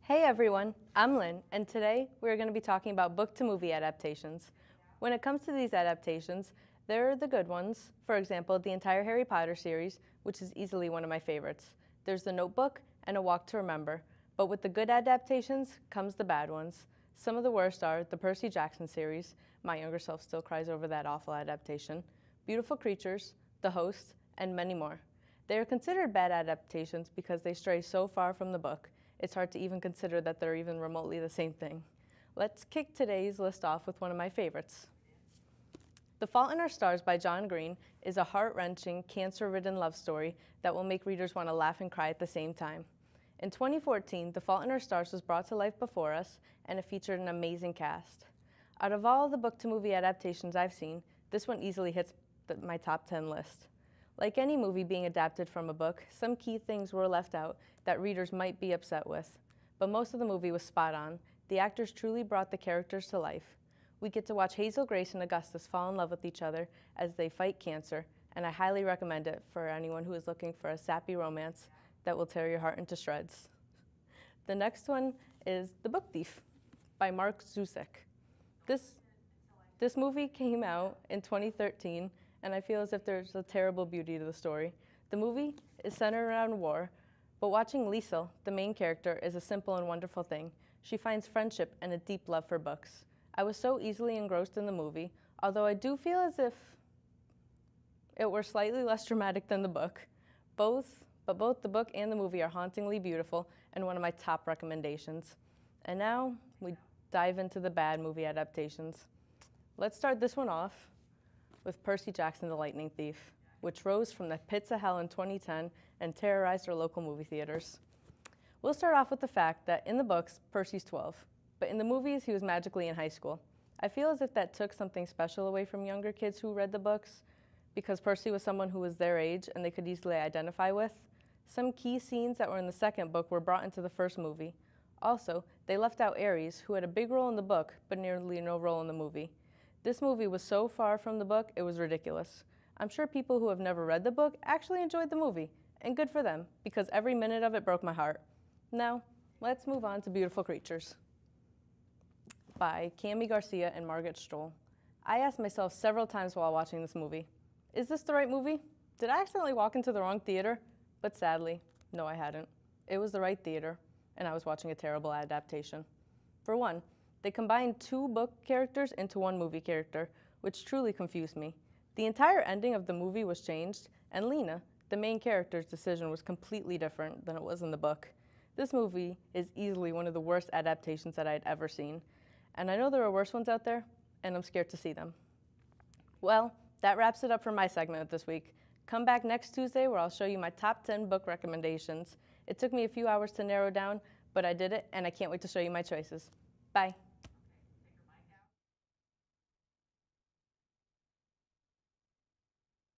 Hey everyone, I'm Lynn, and today we're going to be talking about book-to-movie adaptations. When it comes to these adaptations, there are the good ones, for example, the entire Harry Potter series, which is easily one of my favorites. There's The Notebook and A Walk to Remember, but with the good adaptations comes the bad ones. Some of the worst are the Percy Jackson series, my younger self still cries over that awful adaptation, Beautiful Creatures, The Host, and many more. They are considered bad adaptations because they stray so far from the book. It's hard to even consider that they're even remotely the same thing. Let's kick today's list off with one of my favorites. The Fault in Our Stars by John Green is a heart-wrenching, cancer-ridden love story that will make readers want to laugh and cry at the same time. In 2014, The Fault in Our Stars was brought to life before us, and it featured an amazing cast. Out of all the book-to-movie adaptations I've seen, this one easily hits my top 10 list. Like any movie being adapted from a book, some key things were left out that readers might be upset with. But most of the movie was spot on. The actors truly brought the characters to life. We get to watch Hazel Grace and Augustus fall in love with each other as they fight cancer, and I highly recommend it for anyone who is looking for a sappy romance that will tear your heart into shreds. The next one is The Book Thief by Mark Zusak. This movie came out in 2013, and I feel as if there's a terrible beauty to the story. The movie is centered around war, but watching Liesel, the main character, is a simple and wonderful thing. She finds friendship and a deep love for books. I was so easily engrossed in the movie, although I do feel as if it were slightly less dramatic than the book. Both the book and the movie are hauntingly beautiful and one of my top recommendations. And now we dive into the bad movie adaptations. Let's start this one off with Percy Jackson the Lightning Thief, which rose from the pits of hell in 2010 and terrorized our local movie theaters. We'll start off with the fact that in the books, Percy's 12, but in the movies, he was magically in high school. I feel as if that took something special away from younger kids who read the books, because Percy was someone who was their age and they could easily identify with. Some key scenes that were in the second book were brought into the first movie. Also, they left out Ares, who had a big role in the book, but nearly no role in the movie. This movie was so far from the book, it was ridiculous. I'm sure people who have never read the book actually enjoyed the movie, and good for them, because every minute of it broke my heart. Now, let's move on to Beautiful Creatures by Cami Garcia and Margaret Stohl. I asked myself several times while watching this movie, is this the right movie? Did I accidentally walk into the wrong theater? But sadly, no, I hadn't. It was the right theater, and I was watching a terrible adaptation. For one, they combined two book characters into one movie character, which truly confused me. The entire ending of the movie was changed, and Lena, the main character's decision was completely different than it was in the book. This movie is easily one of the worst adaptations that I had ever seen, and I know there are worse ones out there, and I'm scared to see them. Well, that wraps it up for my segment this week. Come back next Tuesday where I'll show you my top 10 book recommendations. It took me a few hours to narrow down, but I did it, and I can't wait to show you my choices. Bye.